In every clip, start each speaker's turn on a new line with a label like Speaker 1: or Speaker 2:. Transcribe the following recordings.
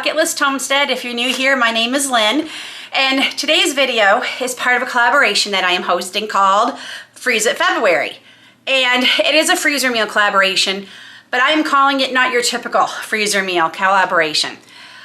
Speaker 1: Bucket List Homestead. If you're new here, my name is Lynn, and today's video is part of a collaboration that I am hosting called Freeze It February. And it is a freezer meal collaboration, but I am calling it not your typical freezer meal collaboration.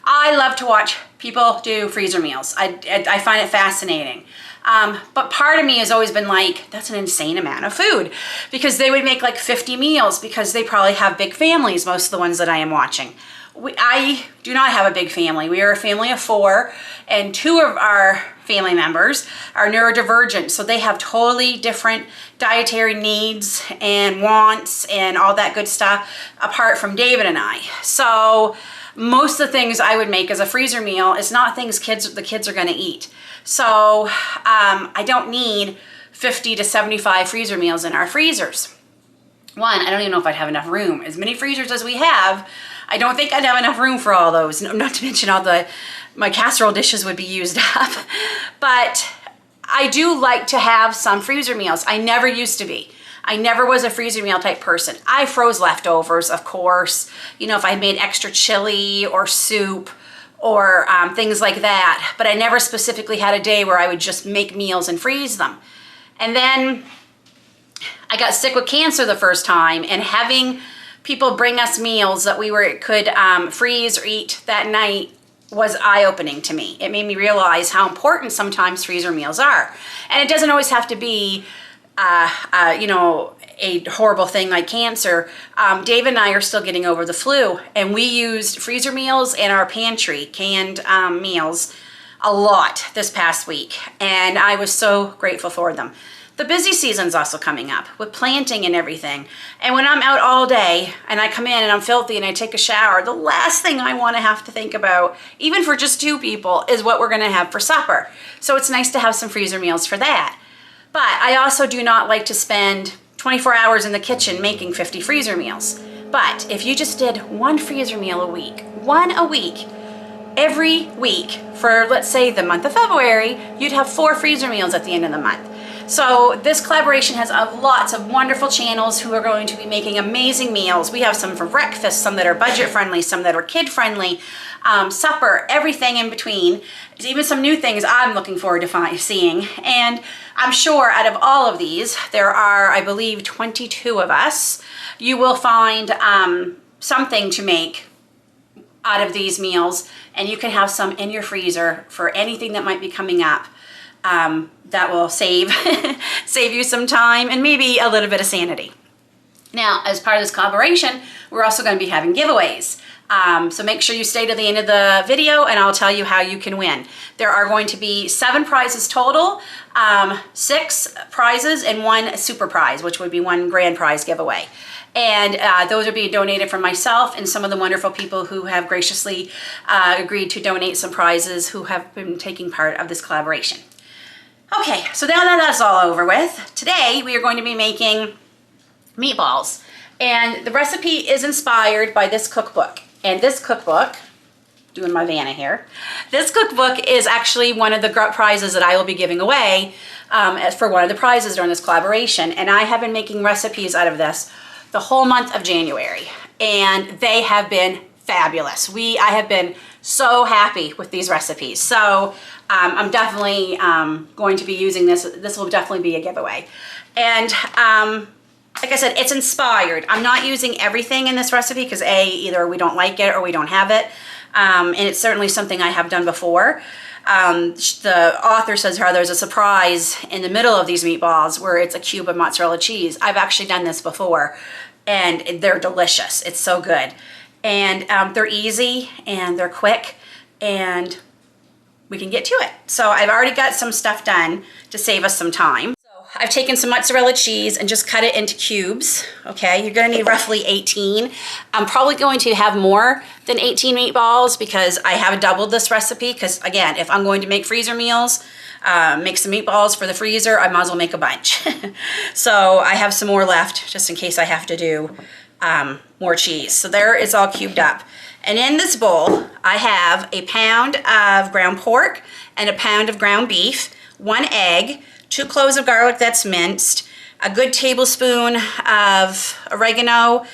Speaker 1: I love to watch people do freezer meals. I find it fascinating. But part of me has always been like, that's an insane amount of food, because they would make like 50 meals because they probably have big families, most of the ones that I am watching. I do not have a big family. We are a family of 4, and 2 of our family members are neurodivergent, so they have totally different dietary needs and wants and all that good stuff apart from David and I. So most of the things I would make as a freezer meal is not things the kids are going to eat. So I don't need 50 to 75 freezer meals in our freezers. One, I don't even know if I'd have enough room. As many freezers as we have, I don't think I'd have enough room for all those. Not to mention my casserole dishes would be used up. But I do like to have some freezer meals. I never used to be. I never was a freezer meal type person. I froze leftovers, of course. You know, if I made extra chili or soup or things like that. But I never specifically had a day where I would just make meals and freeze them. And then I got sick with cancer the first time, and having people bring us meals that we could freeze or eat that night was eye-opening to me. It made me realize how important sometimes freezer meals are. And it doesn't always have to be you know, a horrible thing like cancer. Dave and I are still getting over the flu, and we used freezer meals in our pantry, canned meals, a lot this past week, and I was so grateful for them. The busy season's also coming up with planting and everything. And when I'm out all day and I come in and I'm filthy and I take a shower, the last thing I want to have to think about, even for just 2 people, is what we're going to have for supper. So it's nice to have some freezer meals for that. But I also do not like to spend 24 hours in the kitchen making 50 freezer meals. But if you just did 1 freezer meal a week, 1 a week, every week for, let's say, the month of February, you'd have 4 freezer meals at the end of the month. So this collaboration has lots of wonderful channels who are going to be making amazing meals. We have some for breakfast, some that are budget friendly, some that are kid friendly, supper, everything in between. There's even some new things I'm looking forward to seeing. And I'm sure out of all of these, there are, I believe, 22 of us. You will find something to make out of these meals, and you can have some in your freezer for anything that might be coming up. That will save you some time and maybe a little bit of sanity. Now, as part of this collaboration, we're also going to be having giveaways. So make sure you stay to the end of the video and I'll tell you how you can win. There are going to be 7 prizes total, 6 prizes and 1 super prize, which would be 1 grand prize giveaway. And those are being donated from myself and some of the wonderful people who have graciously agreed to donate some prizes who have been taking part of this collaboration. Okay, so now that that's all over with, today we are going to be making meatballs. And the recipe is inspired by this cookbook. And this cookbook, doing my Vanna here, this cookbook is actually one of the prizes that I will be giving away for one of the prizes during this collaboration. And I have been making recipes out of this the whole month of January. And they have been fabulous. I have been so happy with these recipes. So I'm definitely going to be using this. This will definitely be a giveaway. And like I said, it's inspired. I'm not using everything in this recipe because either we don't like it or we don't have it. And it's certainly something I have done before. The author says there's a surprise in the middle of these meatballs where it's a cube of mozzarella cheese. I've actually done this before and they're delicious. It's so good. And they're easy and they're quick and we can get to it. So I've already got some stuff done to save us some time. So I've taken some mozzarella cheese and just cut it into cubes. Okay, you're gonna need roughly 18. I'm probably going to have more than 18 meatballs because I have doubled this recipe because again, if I'm going to make freezer meals, make some meatballs for the freezer, I might as well make a bunch. So I have some more left just in case I have to do more cheese. So there it's all cubed up. And in this bowl, I have a pound of ground pork and a pound of ground beef, 1 egg, 2 cloves of garlic that's minced, a good tablespoon of oregano,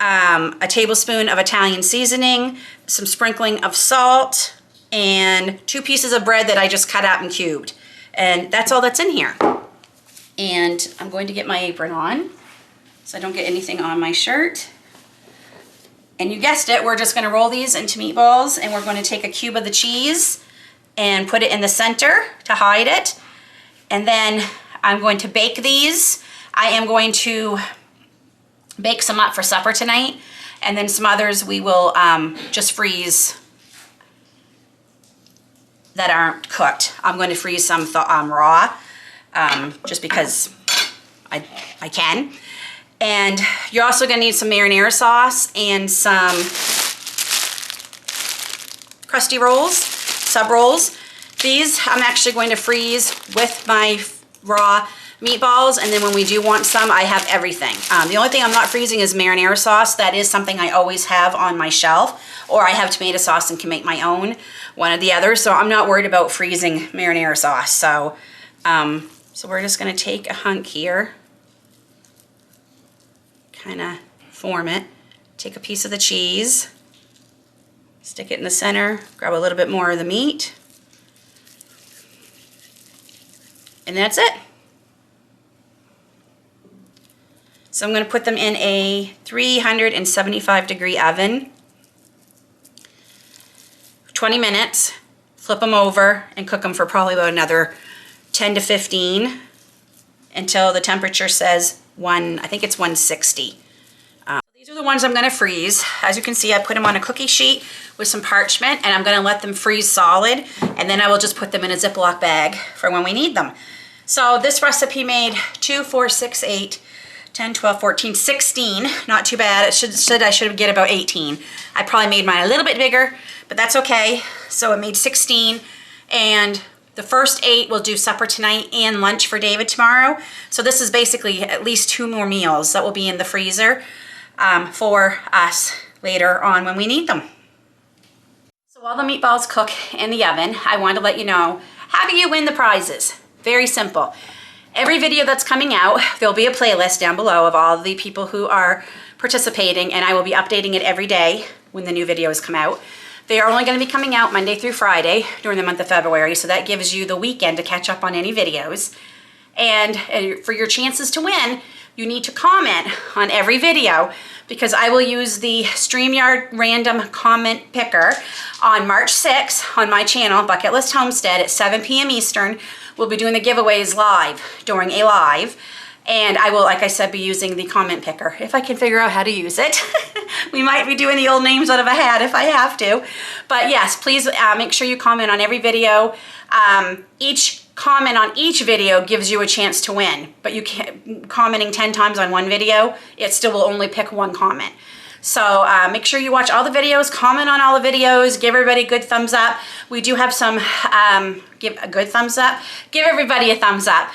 Speaker 1: a tablespoon of Italian seasoning, some sprinkling of salt, and 2 pieces of bread that I just cut out and cubed. And that's all that's in here. And I'm going to get my apron on so I don't get anything on my shirt. And you guessed it, we're just gonna roll these into meatballs, and we're going to take a cube of the cheese and put it in the center to hide it. And then I'm going to bake these. I am going to bake some up for supper tonight, and then some others we will just freeze that aren't cooked. I'm going to freeze some raw, just because I can. And you're also gonna need some marinara sauce and some crusty rolls, sub rolls. These I'm actually going to freeze with my raw meatballs, and then when we do want some, I have everything. The only thing I'm not freezing is marinara sauce. That is something I always have on my shelf, or I have tomato sauce and can make my own, one or the other. So I'm not worried about freezing marinara sauce. So, so we're just gonna take a hunk here, kind of form it, take a piece of the cheese, stick it in the center, grab a little bit more of the meat, and that's it. So I'm going to put them in a 375-degree oven, 20 minutes, flip them over, and cook them for probably about another 10 to 15 until the temperature says I think it's 160. These are the ones I'm going to freeze. As you can see, I put them on a cookie sheet with some parchment, and I'm going to let them freeze solid, and then I will just put them in a Ziploc bag for when we need them. So this recipe made 2, 4, 6, 8, 10, 12, 14, 16. Not too bad. I should get about 18. I probably made mine a little bit bigger, but that's okay. So it made 16, and the first 8 will do supper tonight and lunch for David tomorrow. So this is basically at least 2 more meals that will be in the freezer for us later on when we need them. So while the meatballs cook in the oven, I wanted to let you know, how do you win the prizes? Very simple. Every video that's coming out, there'll be a playlist down below of all the people who are participating, and I will be updating it every day when the new videos come out. They are only going to be coming out Monday through Friday during the month of February, so that gives you the weekend to catch up on any videos. And for your chances to win, you need to comment on every video, because I will use the StreamYard random comment picker on March 6th on my channel, Bucket List Homestead, at 7 p.m. Eastern. We'll be doing the giveaways live during a live. And I will, like I said, be using the comment picker if I can figure out how to use it. We might be doing the old names out of a hat if I have to. But yes, please make sure you comment on every video. Each comment on each video gives you a chance to win. But you can't, commenting 10 times on one video, it still will only pick one comment. So make sure you watch all the videos, comment on all the videos, give everybody a good thumbs up. We do have some, give a good thumbs up, give everybody a thumbs up.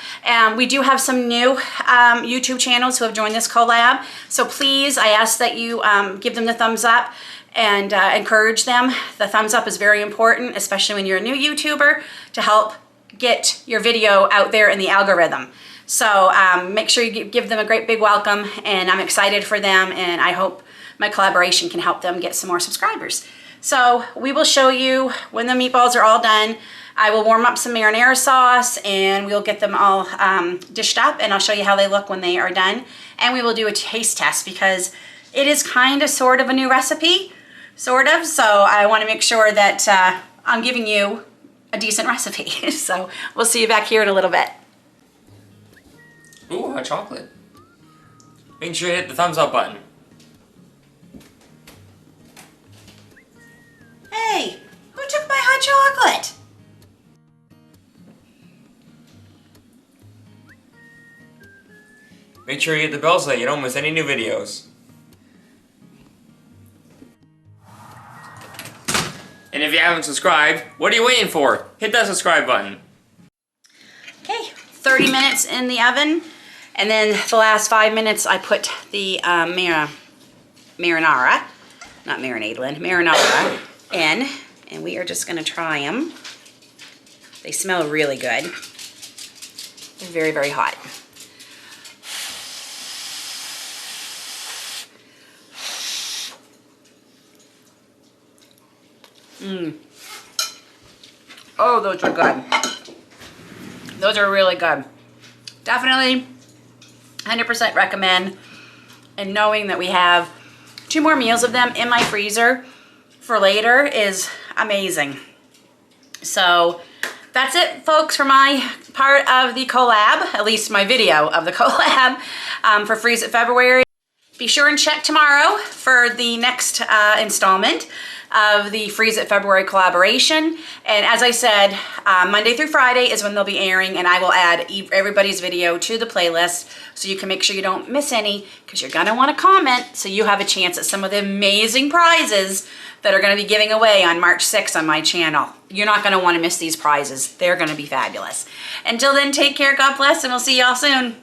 Speaker 1: We do have some new YouTube channels who have joined this collab. So please, I ask that you give them the thumbs up and encourage them. The thumbs up is very important, especially when you're a new YouTuber, to help get your video out there in the algorithm. So make sure you give them a great big welcome, and I'm excited for them, and I hope my collaboration can help them get some more subscribers. So we will show you when the meatballs are all done. I will warm up some marinara sauce, and we'll get them all dished up, and I'll show you how they look when they are done. And we will do a taste test, because it is kind of sort of a new recipe, sort of. So I want to make sure that I'm giving you a decent recipe. So we'll see you back here in a little bit.
Speaker 2: Ooh, hot chocolate. Make sure you hit the thumbs up button.
Speaker 1: Hey, who took my hot chocolate?
Speaker 2: Make sure you hit the bell so that you don't miss any new videos. And if you haven't subscribed, what are you waiting for? Hit that subscribe button.
Speaker 1: Okay, 30 minutes in the oven, and then the last 5 minutes I put the marinara, not marinade, Lynn, marinara in, and we are just gonna try them. They smell really good. They're very, very hot. Oh, those are good. Those are really good. Definitely 100% recommend. And knowing that we have 2 more meals of them in my freezer for later is amazing. So that's it, folks, for my part of the collab, at least my video of the collab for Freeze It February. Be sure and check tomorrow for the next installment of the Freeze It February collaboration. And as I said, Monday through Friday is when they'll be airing, and I will add everybody's video to the playlist so you can make sure you don't miss any, because you're gonna wanna comment so you have a chance at some of the amazing prizes that are gonna be giving away on March 6th on my channel. You're not gonna wanna miss these prizes. They're gonna be fabulous. Until then, take care, God bless, and we'll see y'all soon.